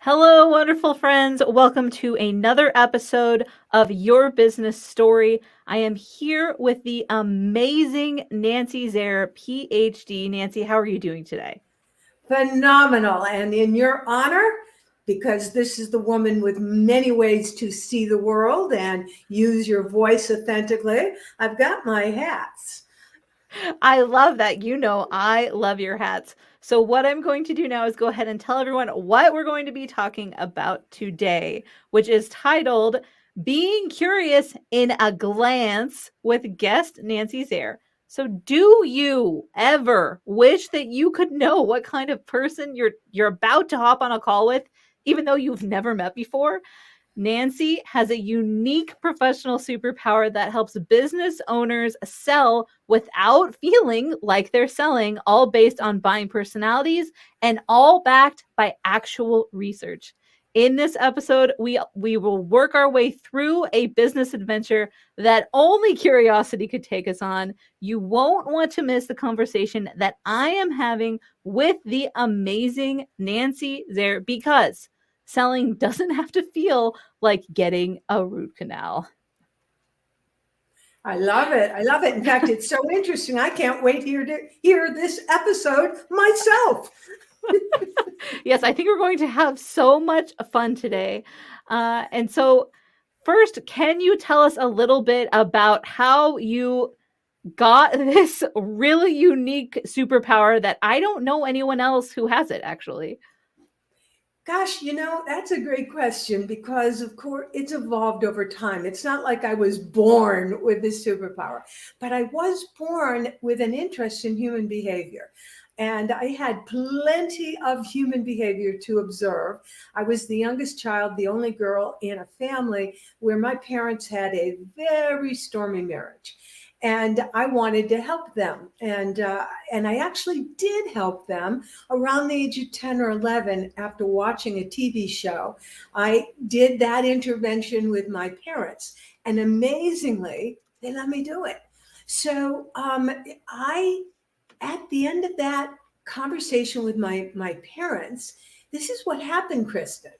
Hello, wonderful friends. Welcome to another episode of Your Business Story. I am here with the amazing Nancy Zare, PhD. Nancy, how are you doing today? Phenomenal. And in your honor, because this is the woman with many ways to see the world and use your voice authentically, I've got my hats. I love that. You know, I love your hats. So, what I'm going to do now is go ahead and tell everyone what we're going to be talking about today, which is titled Being Curious in a Glance with guest Nancy Zare. So, do you ever wish that you could know what kind of person you're about to hop on a call with, even though you've never met before? Nancy has a unique professional superpower that helps business owners sell without feeling like they're selling, all based on buying personalities and all backed by actual research. In this episode, we will work our way through a business adventure that only curiosity could take us on. You won't want to miss the conversation that I am having with the amazing Nancy Zare because selling doesn't have to feel like getting a root canal. I love it. I love it. In fact, it's so interesting. I can't wait to hear this episode myself. Yes, I think we're going to have so much fun today. And so, first, can you tell us a little bit about how you got this really unique superpower that I don't know anyone else who has it, actually? Gosh, that's a great question because, of course, it's evolved over time. It's not like I was born with this superpower, but I was born with an interest in human behavior. And I had plenty of human behavior to observe. I was the youngest child, the only girl in a family where my parents had a very stormy marriage. And I wanted to help them. And I actually did help them around the age of 10 or 11 after watching a TV show. I did that intervention with my parents. And amazingly, they let me do it. So I at the end of that conversation with my parents, this is what happened, Kristen.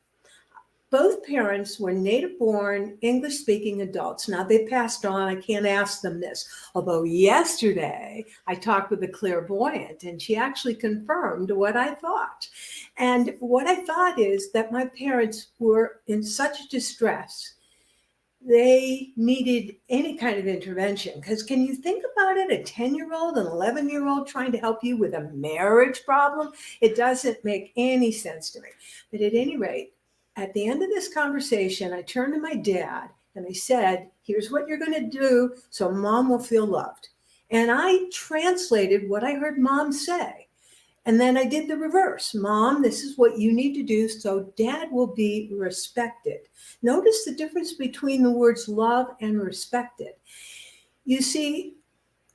Both parents were native born English speaking adults. Now they passed on. I can't ask them this. Although yesterday I talked with a clairvoyant and she actually confirmed what I thought. And what I thought is that my parents were in such distress they needed any kind of intervention. Because can you think about it? A 10-year-old, an 11-year-old trying to help you with a marriage problem? It doesn't make any sense to me. But at any rate, at the end of this conversation, I turned to my dad and I said, here's what you're going to do so mom will feel loved. And I translated what I heard mom say. And then I did the reverse. Mom, this is what you need to do so dad will be respected. Notice the difference between the words love and respected. You see,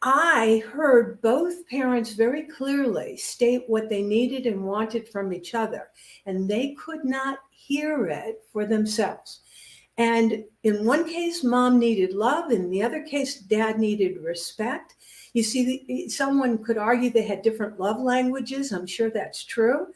I heard both parents very clearly state what they needed and wanted from each other, and they could not hear it for themselves. And in one case, mom needed love. In the other case, dad needed respect. You see, someone could argue they had different love languages. I'm sure that's true.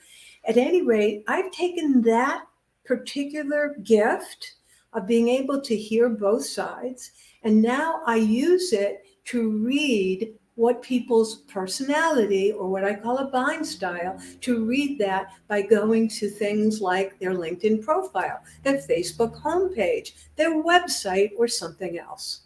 At any rate, I've taken that particular gift of being able to hear both sides, and now I use it to read what people's personality, or what I call a buying style, to read that by going to things like their LinkedIn profile, their Facebook homepage, their website, or something else.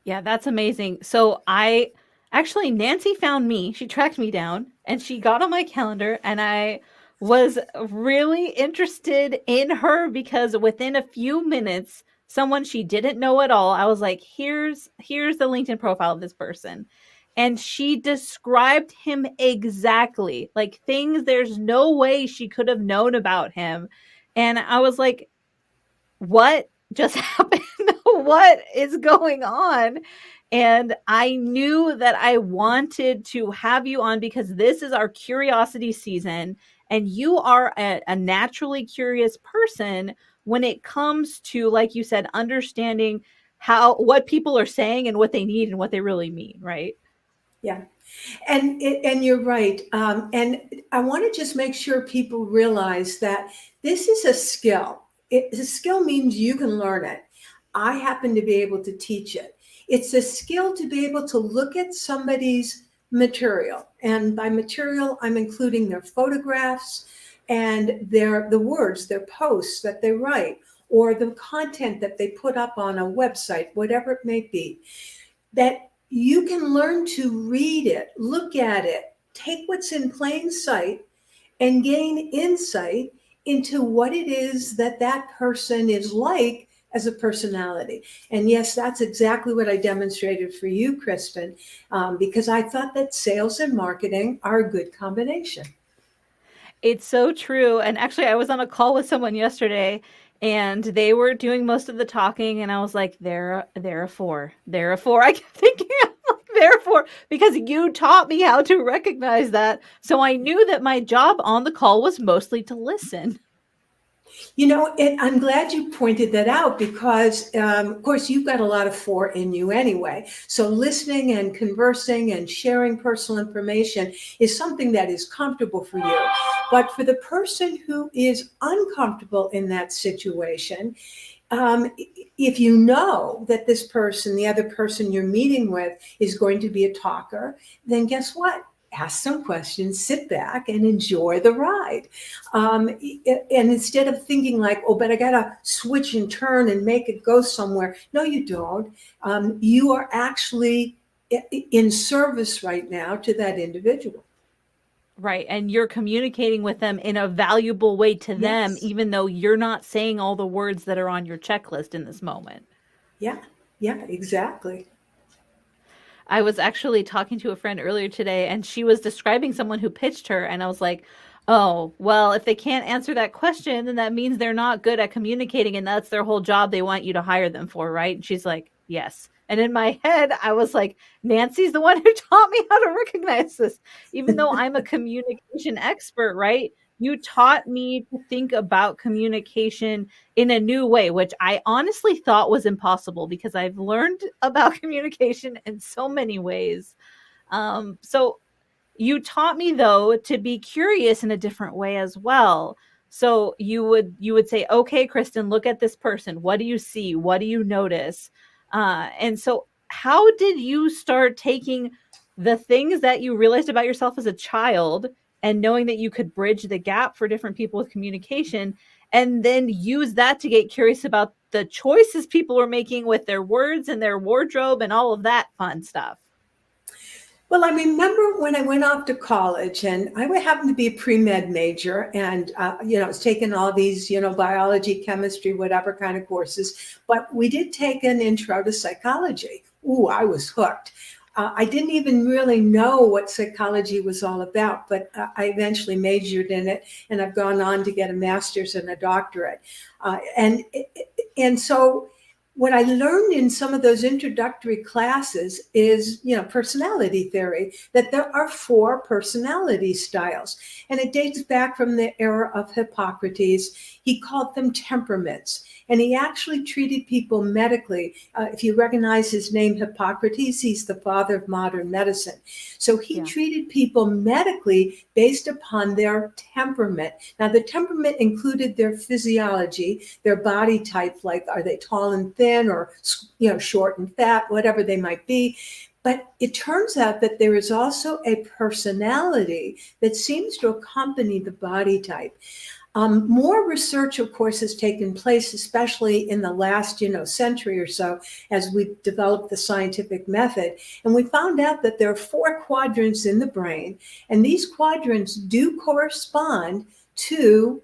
Yeah, that's amazing. So I actually Nancy found me. She tracked me down and she got on my calendar and I was really interested in her because within a few minutes someone she didn't know at all, I was like, here's the LinkedIn profile of this person. And she described him exactly, like things there's no way she could have known about him. And I was like, what just happened? What is going on? And I knew that I wanted to have you on because this is our curiosity season. And you are a naturally curious person when it comes to, like you said, understanding how what people are saying and what they need and what they really mean, right? Yeah. And you're right. And I want to just make sure people realize that this is a skill. A skill means you can learn it. I happen to be able to teach it. It's a skill to be able to look at somebody's material, and by material, I'm including their photographs and the words, their posts that they write, or the content that they put up on a website, whatever it may be, that you can learn to read it, look at it, take what's in plain sight, and gain insight into what it is that that person is like as a personality. And yes, that's exactly what I demonstrated for you, Kristen, because I thought that sales and marketing are a good combination. It's so true. And actually, I was on a call with someone yesterday and they were doing most of the talking. And I was like, they're a four. They're a four. I kept thinking, I'm like, they're a four because you taught me how to recognize that. So I knew that my job on the call was mostly to listen. I'm glad you pointed that out because, of course, you've got a lot of four in you anyway. So listening and conversing and sharing personal information is something that is comfortable for you. But for the person who is uncomfortable in that situation, if you know that this person, the other person you're meeting with, is going to be a talker, then guess what? Ask some questions, sit back, and enjoy the ride. And instead of thinking like, oh, but I got to switch and turn and make it go somewhere. No, you don't. You are actually in service right now to that individual. Right. And you're communicating with them in a valuable way to them, Yes. even though you're not saying all the words that are on your checklist in this moment. Yeah. Yeah, exactly. I was actually talking to a friend earlier today and she was describing someone who pitched her and I was like, "Oh, well, if they can't answer that question, then that means they're not good at communicating and that's their whole job they want you to hire them for, right?" And she's like, "Yes." And in my head, I was like, "Nancy's the one who taught me how to recognize this. Even though I'm a communication expert, right? You taught me to think about communication in a new way, which I honestly thought was impossible because I've learned about communication in so many ways. So you taught me though to be curious in a different way as well. So you would say, "Okay, Kristen, look at this person. What do you see? What do you notice?" And so how did you start taking the things that you realized about yourself as a child and knowing that you could bridge the gap for different people with communication and then use that to get curious about the choices people are making with their words and their wardrobe and all of that fun stuff? Well, I remember when I went off to college, and I would happen to be a pre-med major, and I was taking all these, biology, chemistry, whatever kind of courses. But we did take an intro to psychology. Ooh, I was hooked. I didn't even really know what psychology was all about, but I eventually majored in it, and I've gone on to get a master's and a doctorate. And so what I learned in some of those introductory classes is, personality theory, that there are four personality styles. And it dates back from the era of Hippocrates. He called them temperaments. And he actually treated people medically. If you recognize his name, Hippocrates, he's the father of modern medicine. So he Yeah. treated people medically based upon their temperament. Now, the temperament included their physiology, their body type, like are they tall and thin or short and fat, whatever they might be. But it turns out that there is also a personality that seems to accompany the body type. More research, of course, has taken place, especially in the last, century or so, as we've developed the scientific method. And we found out that there are four quadrants in the brain, and these quadrants do correspond to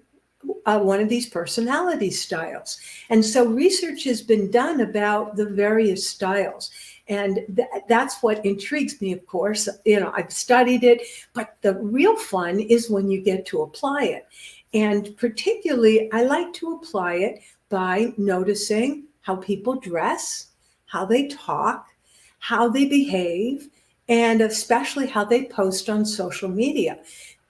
one of these personality styles. And so research has been done about the various styles. And that's what intrigues me, of course. I've studied it, but the real fun is when you get to apply it. And particularly, I like to apply it by noticing how people dress, how they talk, how they behave, and especially how they post on social media.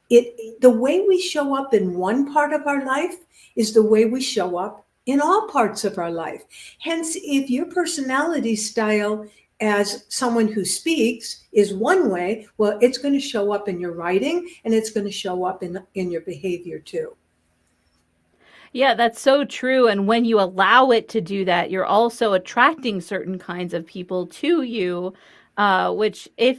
The way we show up in one part of our life is the way we show up in all parts of our life. Hence, if your personality style as someone who speaks is one way. Well, it's going to show up in your writing, and it's going to show up in your behavior too. Yeah, that's so true. And when you allow it to do that, you're also attracting certain kinds of people to you, which if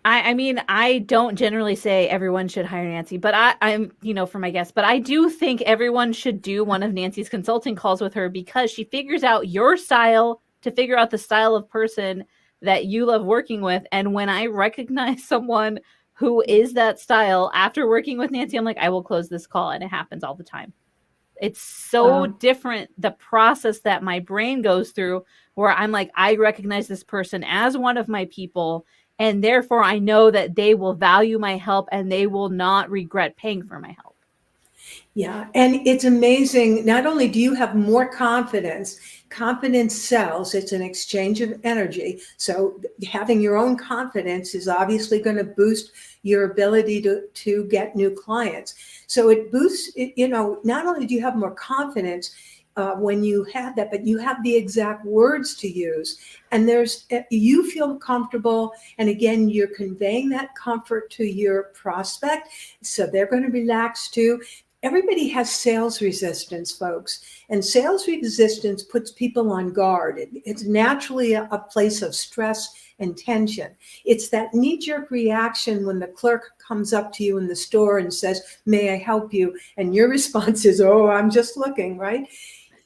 I mean, I don't generally say everyone should hire Nancy, but I'm, for my guests, but I do think everyone should do one of Nancy's consulting calls with her because she figures out your style to figure out the style of person that you love working with. And when I recognize someone who is that style after working with Nancy, I'm like, I will close this call. And it happens all the time. It's so Wow. different, the process that my brain goes through, where I'm like, I recognize this person as one of my people, and therefore I know that they will value my help and they will not regret paying for my help. Yeah, and it's amazing. Not only do you have more confidence, confidence sells, it's an exchange of energy. So having your own confidence is obviously going to boost your ability to get new clients. So it boosts, not only do you have more confidence, when you have that, but you have the exact words to use, and you feel comfortable, and again, you're conveying that comfort to your prospect, so they're going to relax too. Everybody has sales resistance, folks, and sales resistance puts people on guard. It's naturally a place of stress and tension. It's that knee-jerk reaction when the clerk comes up to you in the store and says, "May I help you?" And your response is, "Oh, I'm just looking," right?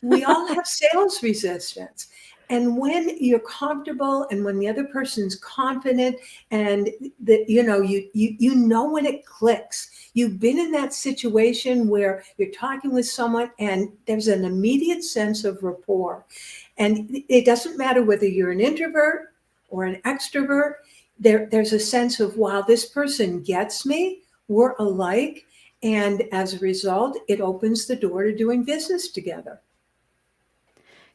We all have sales resistance. And when you're comfortable and when the other person's confident and that you know when it clicks. You've been in that situation where you're talking with someone and there's an immediate sense of rapport. And it doesn't matter whether you're an introvert or an extrovert, there's a sense of, wow, this person gets me, we're alike. And as a result, it opens the door to doing business together.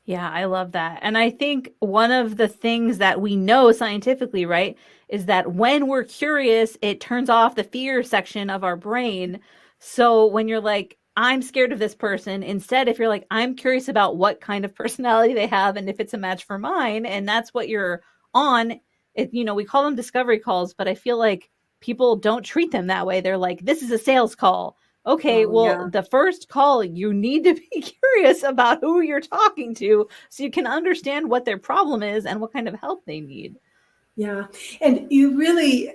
Yeah, I love that. And I think one of the things that we know scientifically, right, is that when we're curious, it turns off the fear section of our brain. So when you're like, I'm scared of this person, instead, if you're like, I'm curious about what kind of personality they have and if it's a match for mine, and that's what you're on, we call them discovery calls, but I feel like people don't treat them that way. They're like, this is a sales call. Okay, Oh, well, yeah. the first call, you need to be curious about who you're talking to so you can understand what their problem is and what kind of help they need. Yeah. And you really,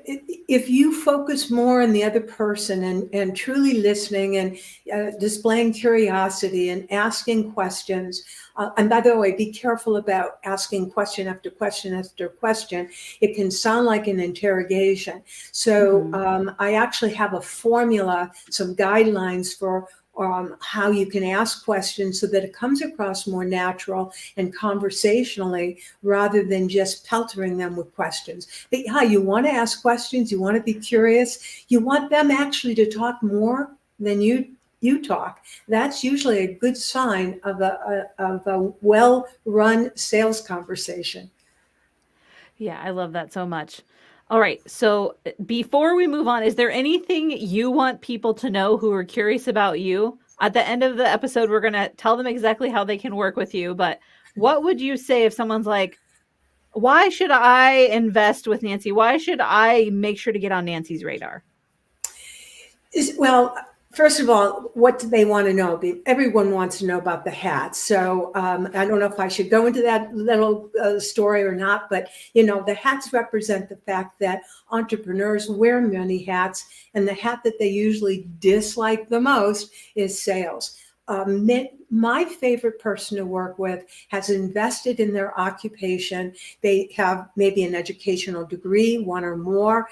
if you focus more on the other person and truly listening and displaying curiosity and asking questions, and by the way, be careful about asking question after question after question. It can sound like an interrogation. So Mhm. I actually have a formula, some guidelines for how you can ask questions so that it comes across more natural and conversationally rather than just peltering them with questions. But yeah, you want to ask questions, you want to be curious, you want them actually to talk more than you talk. That's usually a good sign of a well-run sales conversation. Yeah, I love that so much. All right. So before we move on, is there anything you want people to know who are curious about you? At the end of the episode, we're going to tell them exactly how they can work with you. But what would you say if someone's like, why should I invest with Nancy? Why should I make sure to get on Nancy's radar? Well, first of all, what do they want to know? Everyone wants to know about the hats. So I don't know if I should go into that little story or not, but the hats represent the fact that entrepreneurs wear many hats, and the hat that they usually dislike the most is sales. My favorite person to work with has invested in their occupation. They have maybe an educational degree, one or more.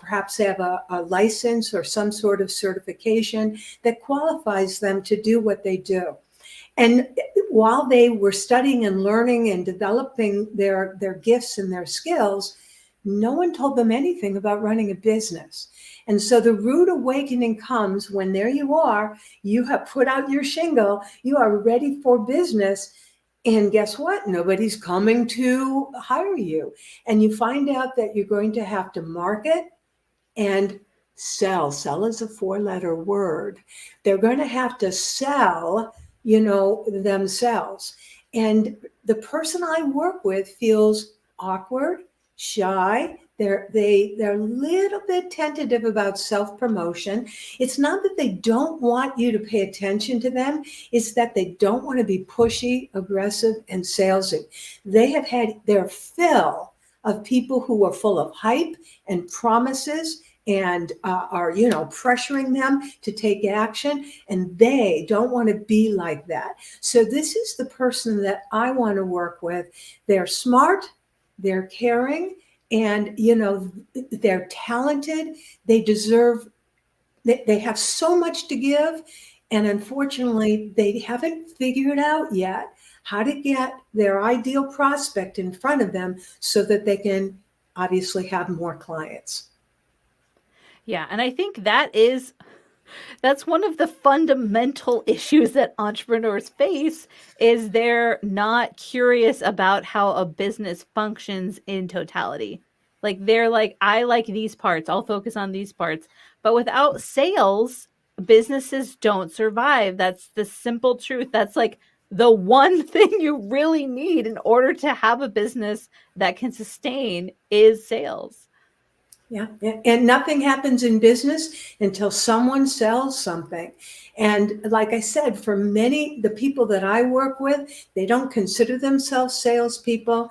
Perhaps they have a license or some sort of certification that qualifies them to do what they do. And while they were studying and learning and developing their gifts and their skills, no one told them anything about running a business. And so the rude awakening comes when there you are, you have put out your shingle, you are ready for business. And guess what? Nobody's coming to hire you. And you find out that you're going to have to market and sell. Sell is a four-letter word. They're going to have to sell, themselves. And the person I work with feels awkward, shy. They're a little bit tentative about self promotion. It's not that they don't want you to pay attention to them, it's that they don't want to be pushy, aggressive, and salesy. They have had their fill of people who are full of hype and promises and are, pressuring them to take action, and they don't want to be like that. So this is the person that I want to work with. They're smart, they're caring, and they're talented. They deserve, they have so much to give, and unfortunately they haven't figured out yet how to get their ideal prospect in front of them so that they can obviously have more clients. Yeah, and I think that's one of the fundamental issues that entrepreneurs face is they're not curious about how a business functions in totality. Like they're like, I like these parts, I'll focus on these parts. But without sales, businesses don't survive. That's the simple truth. That's like the one thing you really need in order to have a business that can sustain is sales. Yeah. And nothing happens in business until someone sells something. And like I said, for many, the people that I work with, they don't consider themselves salespeople.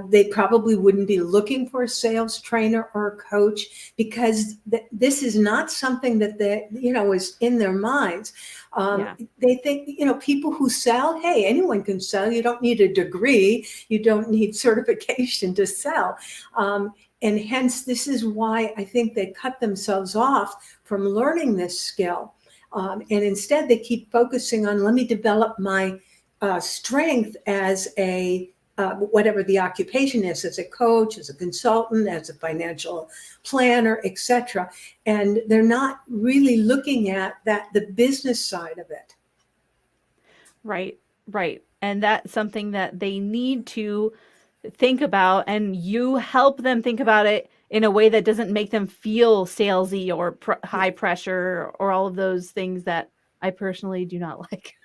They probably wouldn't be looking for a sales trainer or a coach because this is not something that is in their minds. Yeah. They think, people who sell, hey, anyone can sell. You don't need a degree. You don't need certification to sell. And hence, this is why I think they cut themselves off from learning this skill. And instead, they keep focusing on, let me develop my strength as whatever the occupation is, as a coach, as a consultant, as a financial planner, etc. And they're not really looking at the business side of it. Right, right. And that's something that they need to think about, and you help them think about it in a way that doesn't make them feel salesy or high pressure or all of those things that I personally do not like.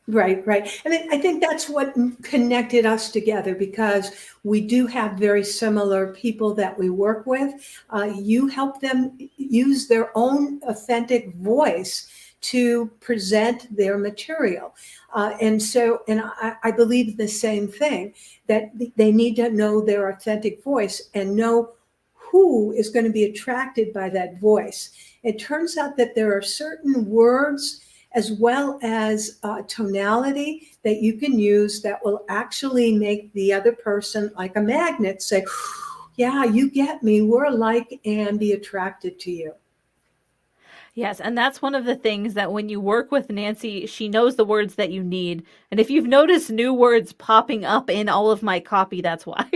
Right, right. And I think that's what connected us together because we do have very similar people that we work with. You help them use their own authentic voice to present their material. And I believe the same thing, that they need to know their authentic voice and know who is going to be attracted by that voice. It turns out that there are certain words as well as tonality that you can use that will actually make the other person, like a magnet, say, yeah, you get me, we're alike, and be attracted to you. Yes, and that's one of the things that when you work with Nancy, she knows the words that you need. And if you've noticed new words popping up in all of my copy, that's why.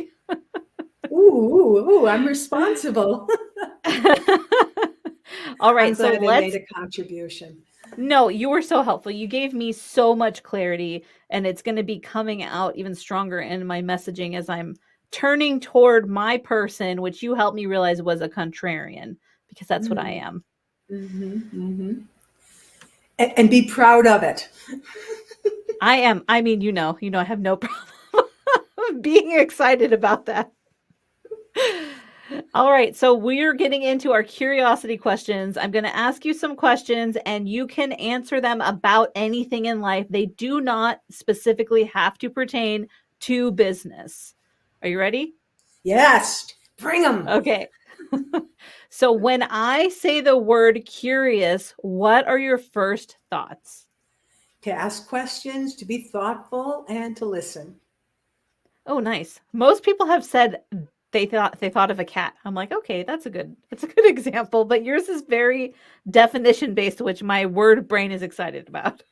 Ooh, I'm responsible. All right, I'm so glad I made let's a contribution. No, you were so helpful. You gave me so much clarity, and it's going to be coming out even stronger in my messaging as I'm turning toward my person, which you helped me realize was a contrarian, because that's what I Mm-hmm, am. mm-hmm. And be proud of it. I am. I mean, I have no problem being excited about that. All right, so we're getting into our curiosity questions. I'm going to ask you some questions and you can answer them about anything in life. They do not specifically have to pertain to business. Are you ready? Yes, bring them. Okay. So when I say the word curious, what are your first thoughts? To ask questions, to be thoughtful, and to listen. Oh, nice. Most people have said they thought of a cat. I'm like, okay, that's a good example, but yours is very definition based, which my word brain is excited about.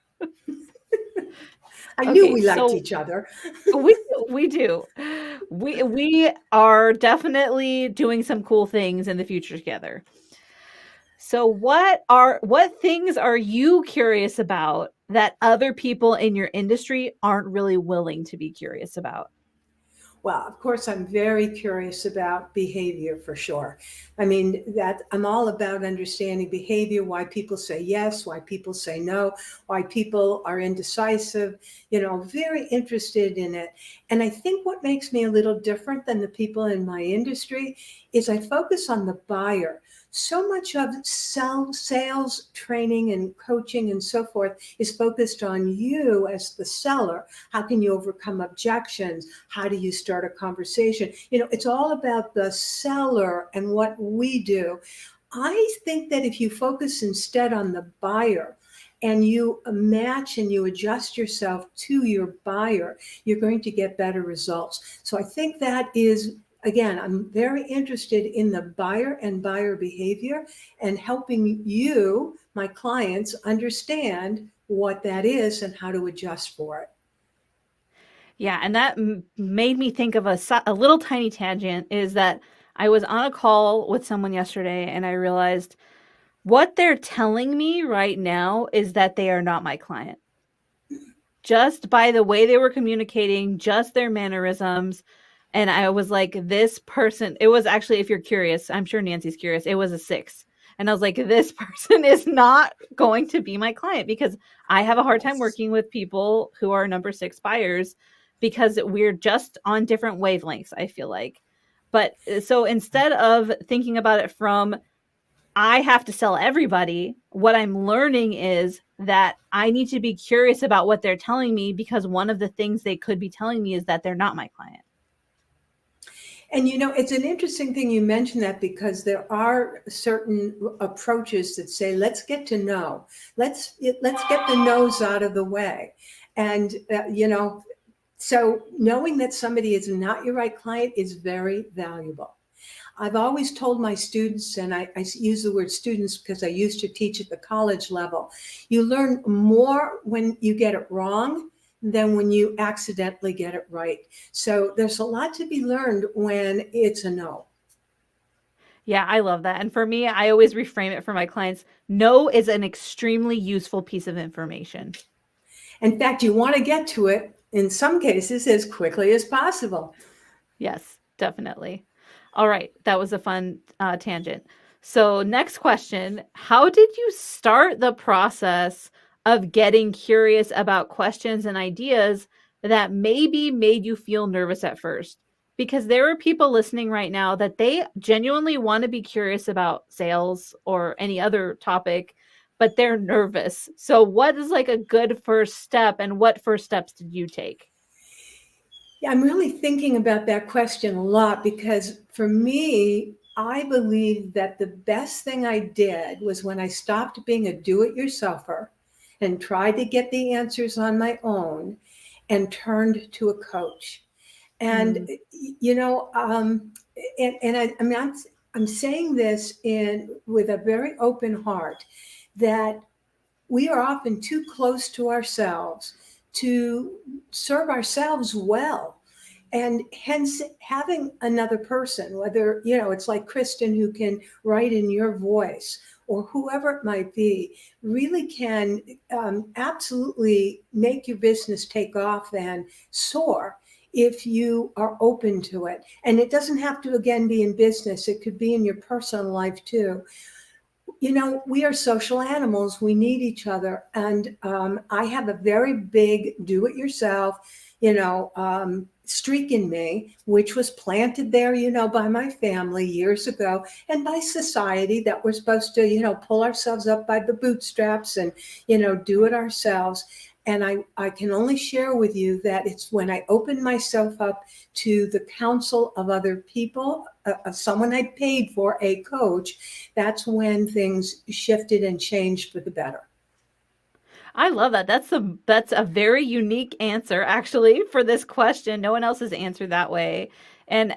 I knew Okay, we liked so each other. we do. We are definitely doing some cool things in the future together. So what things are you curious about that other people in your industry aren't really willing to be curious about? Well, of course, I'm very curious about behavior for sure. I mean, that I'm all about understanding behavior, why people say yes, why people say no, why people are indecisive, very interested in it. And I think what makes me a little different than the people in my industry is I focus on the buyer. So much of sales training and coaching and so forth is focused on you as the seller. How can you overcome objections? How do you start a conversation? It's all about the seller and what we do. I think that if you focus instead on the buyer and you match and you adjust yourself to your buyer, you're going to get better results. So I think that is, again, I'm very interested in the buyer and buyer behavior and helping you, my clients, understand what that is and how to adjust for it. Yeah, and that made me think of a little tiny tangent is that I was on a call with someone yesterday and I realized what they're telling me right now is that they are not my client. Just by the way they were communicating, just their mannerisms. And I was like, this person, it was actually, if you're curious, I'm sure Nancy's curious, it was a 6. And I was like, this person is not going to be my client because I have a hard time Yes. working with people who are number 6 buyers because we're just on different wavelengths, I feel like. But so instead of thinking about it from I have to sell everybody, what I'm learning is that I need to be curious about what they're telling me because one of the things they could be telling me is that they're not my client. And it's an interesting thing you mentioned that because there are certain approaches that say, let's get to know, let's get the no's out of the way. And, so knowing that somebody is not your right client is very valuable. I've always told my students, and I use the word students because I used to teach at the college level, you learn more when you get it wrong than when you accidentally get it right. So there's a lot to be learned when it's a no. Yeah, I love that. And for me, I always reframe it for my clients. No is an extremely useful piece of information. In fact, you want to get to it in some cases as quickly as possible. Yes, definitely. All right, that was a fun tangent. So, next question. How did you start the process of getting curious about questions and ideas that maybe made you feel nervous at first? Because there are people listening right now that they genuinely want to be curious about sales or any other topic, but they're nervous. So, what is like a good first step, and what first steps did you take? Yeah, I'm really thinking about that question a lot because for me, I believe that the best thing I did was when I stopped being a do it yourselfer and tried to get the answers on my own and turned to a coach. And, Mm. you know, I mean, I'm saying this with a very open heart that we are often too close to ourselves to serve ourselves well. And hence, having another person, whether, it's like Kristen who can write in your voice or whoever it might be, really can absolutely make your business take off and soar if you are open to it. And it doesn't have to, again, be in business, it could be in your personal life too. We are social animals. We need each other. And I have a very big do it yourself, streak in me, which was planted there, by my family years ago and by society that we're supposed to, pull ourselves up by the bootstraps and, do it ourselves. And I can only share with you that it's when I opened myself up to the counsel of other people, someone I paid for, a coach, that's when things shifted and changed for the better. I love that. That's a very unique answer actually for this question. No one else has answered that way. And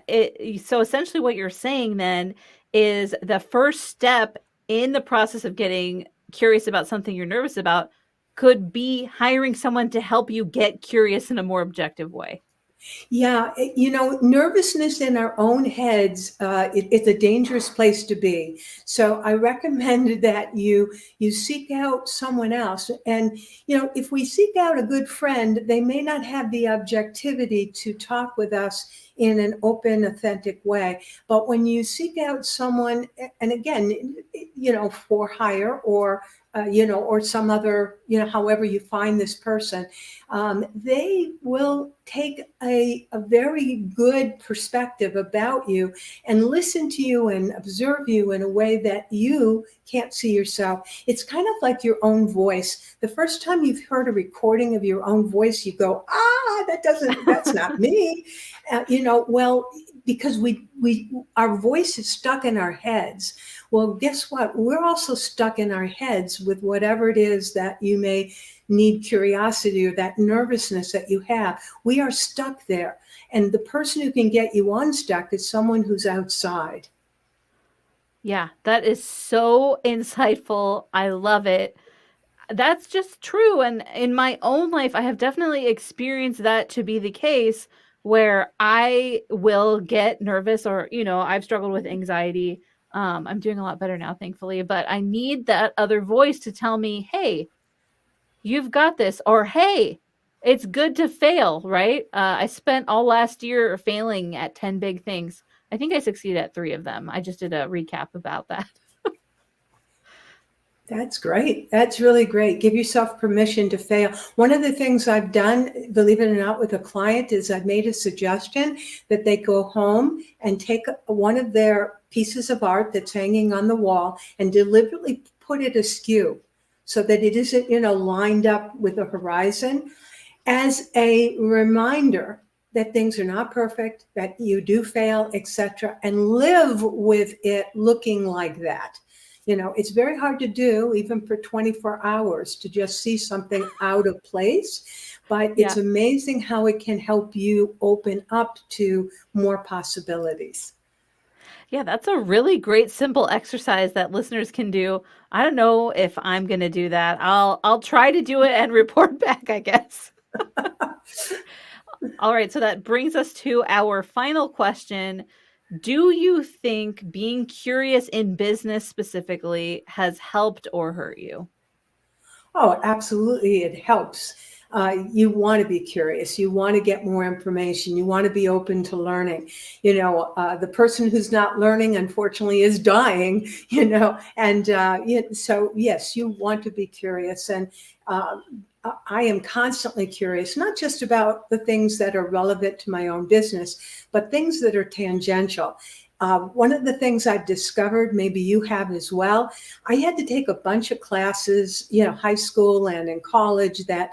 so essentially what you're saying then is the first step in the process of getting curious about something you're nervous about could be hiring someone to help you get curious in a more objective way. Yeah, nervousness in our own heads, it's a dangerous place to be. So I recommend that you seek out someone else. And if we seek out a good friend, they may not have the objectivity to talk with us in an open, authentic way. But when you seek out someone, and again, for hire or or some other, however you find this person, they will take a very good perspective about you and listen to you and observe you in a way that you can't see yourself. It's kind of like your own voice. The first time you've heard a recording of your own voice, you go, that's not me. Well, because our voice is stuck in our heads. Well, guess what? We're also stuck in our heads with whatever it is that you may need curiosity or that nervousness that you have. We are stuck there. And the person who can get you unstuck is someone who's outside. Yeah, that is so insightful. I love it. That's just true. And in my own life, I have definitely experienced that to be the case where I will get nervous or, I've struggled with anxiety. I'm doing a lot better now, thankfully, but I need that other voice to tell me, hey, you've got this, or hey, it's good to fail, right? I spent all last year failing at 10 big things. I think I succeeded at 3 of them. I just did a recap about that. That's great. That's really great. Give yourself permission to fail. One of the things I've done, believe it or not, with a client is I've made a suggestion that they go home and take one of their pieces of art that's hanging on the wall and deliberately put it askew so that it isn't, lined up with the horizon as a reminder that things are not perfect, that you do fail, etc., and live with it looking like that. It's very hard to do, even for 24 hours, to just see something out of place. But it's Yeah. amazing how it can help you open up to more possibilities. Yeah, that's a really great simple exercise that listeners can do. I don't know if I'm going to do that. I'll try to do it and report back, I guess. All right, so that brings us to our final question. Do you think being curious in business specifically has helped or hurt you? Oh, absolutely. It helps. You want to be curious. You want to get more information. You want to be open to learning. The person who's not learning, unfortunately, is dying, and so, yes, you want to be curious. And I am constantly curious, not just about the things that are relevant to my own business, but things that are tangential. One of the things I've discovered, maybe you have as well, I had to take a bunch of classes, high school and in college that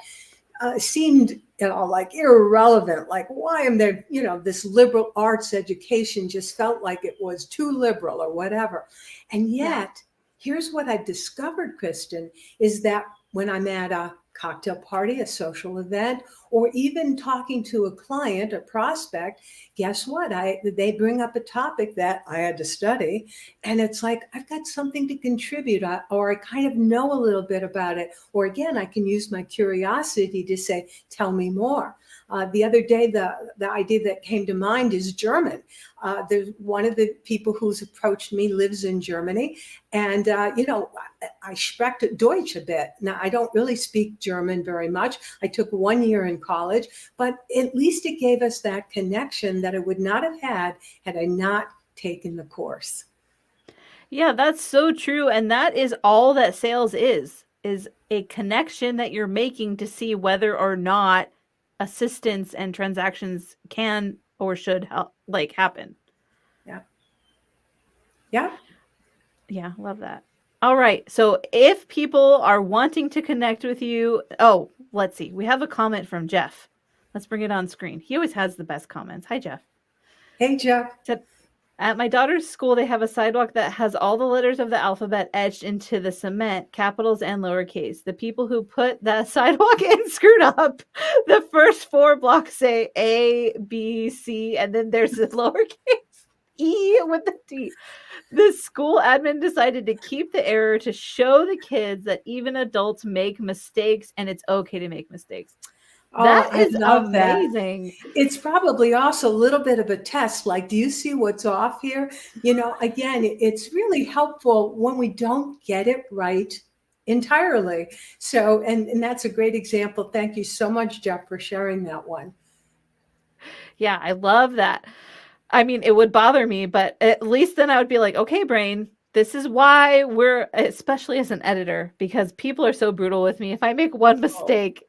seemed, like irrelevant. Like, why am there, this liberal arts education just felt like it was too liberal or whatever. And Yeah. yet, here's what I discovered, Kristen, is that when I'm at a cocktail party, a social event, or even talking to a client, a prospect, guess what? They bring up a topic that I had to study, and it's like I've got something to contribute, or I kind of know a little bit about it, or again, I can use my curiosity to say, "Tell me more." The other day, the idea that came to mind is German. There's one of the people who's approached me lives in Germany, and I spreche Deutsch a bit. Now, I don't really speak German very much. I took 1 year in college, but at least it gave us that connection that I would not have had I not taken the course. Yeah, that's so true. And that is all that sales is a connection that you're making to see whether or not assistance and transactions can or should help, like happen. Yeah. Yeah. Yeah, love that. All right. So if people are wanting to connect with you, oh, let's see. We have a comment from Jeff. Let's bring it on screen. He always has the best comments. Hi, Jeff. Hey, Jeff. Said, at my daughter's school, they have a sidewalk that has all the letters of the alphabet etched into the cement, capitals and lowercase. The people who put that sidewalk in screwed up. The first 4 blocks say A, B, C, and then there's the lowercase E with the D. The school admin decided to keep the error to show the kids that even adults make mistakes and it's okay to make mistakes. Oh, That I is love that. amazing. It's probably also a little bit of a test. Like, do you see what's off here? Again, it's really helpful when we don't get it right entirely. So, and that's a great example. Thank you so much, Jeff, for sharing that one. Yeah, I love that. I mean, it would bother me, but at least then I would be like, okay, brain, this is why we're, especially as an editor, because people are so brutal with me. If I make one Oh, mistake,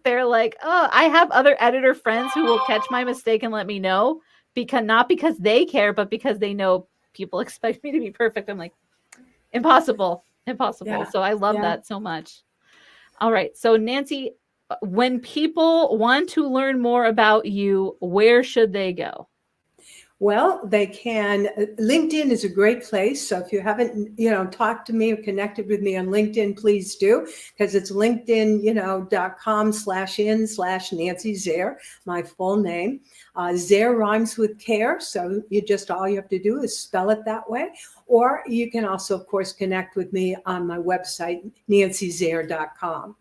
they're like, oh, I have other editor friends who will catch my mistake and let me know, because not because they care, but because they know people expect me to be perfect. I'm like, impossible, impossible. yeah, So I love yeah. that so much. All right. So, Nancy, when people want to learn more about you, where should they go? Well, they can. LinkedIn is a great place. So if you haven't, talked to me or connected with me on LinkedIn, please do, because it's LinkedIn, .com/in/ Nancy Zare, my full name. Zare rhymes with care. So all you have to do is spell it that way. Or you can also, of course, connect with me on my website, nancyzare.com.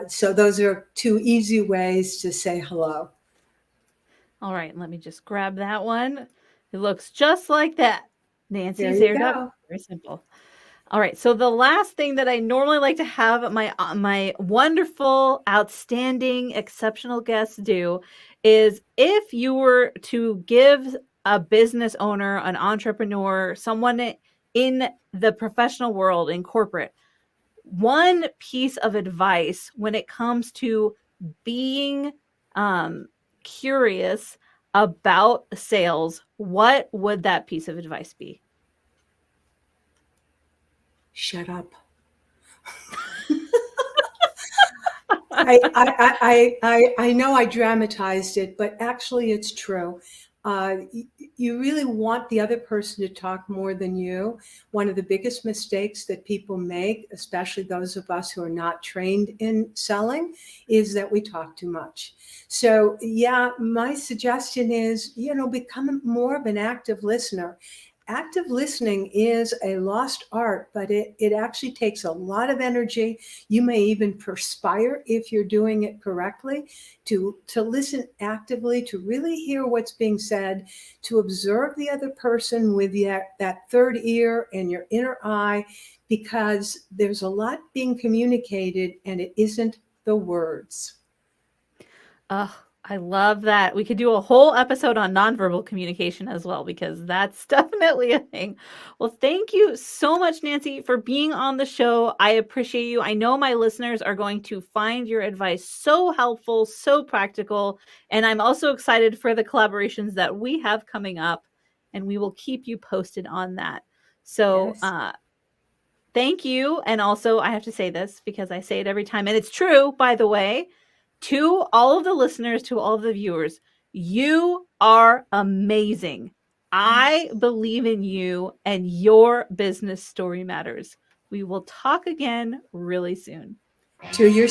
So those are two easy ways to say hello. All right, let me just grab that one. It looks just like that. There you Nancy's go. very simple. All right, so the last thing that I normally like to have my wonderful, outstanding, exceptional guests do is if you were to give a business owner, an entrepreneur, someone in the professional world, in corporate, one piece of advice when it comes to being um, curious about sales, what would that piece of advice be? Shut up. I know I dramatized it, but actually it's true. You really want the other person to talk more than you. One of the biggest mistakes that people make, especially those of us who are not trained in selling, is that we talk too much. So, yeah, my suggestion is, become more of an active listener. Active listening is a lost art, but it actually takes a lot of energy. You may even perspire if you're doing it correctly, to listen actively, to really hear what's being said, to observe the other person with that third ear and your inner eye, because there's a lot being communicated and it isn't the words. Oh, I love that. We could do a whole episode on nonverbal communication as well, because that's definitely a thing. Well, thank you so much, Nancy, for being on the show. I appreciate you. I know my listeners are going to find your advice so helpful, so practical. And I'm also excited for the collaborations that we have coming up, and we will keep you posted on that. So, Yes. thank you. And also, I have to say this because I say it every time, and it's true, by the way, to all of the listeners, to all of the viewers, you are amazing. I believe in you, and your business story matters. We will talk again really soon. To your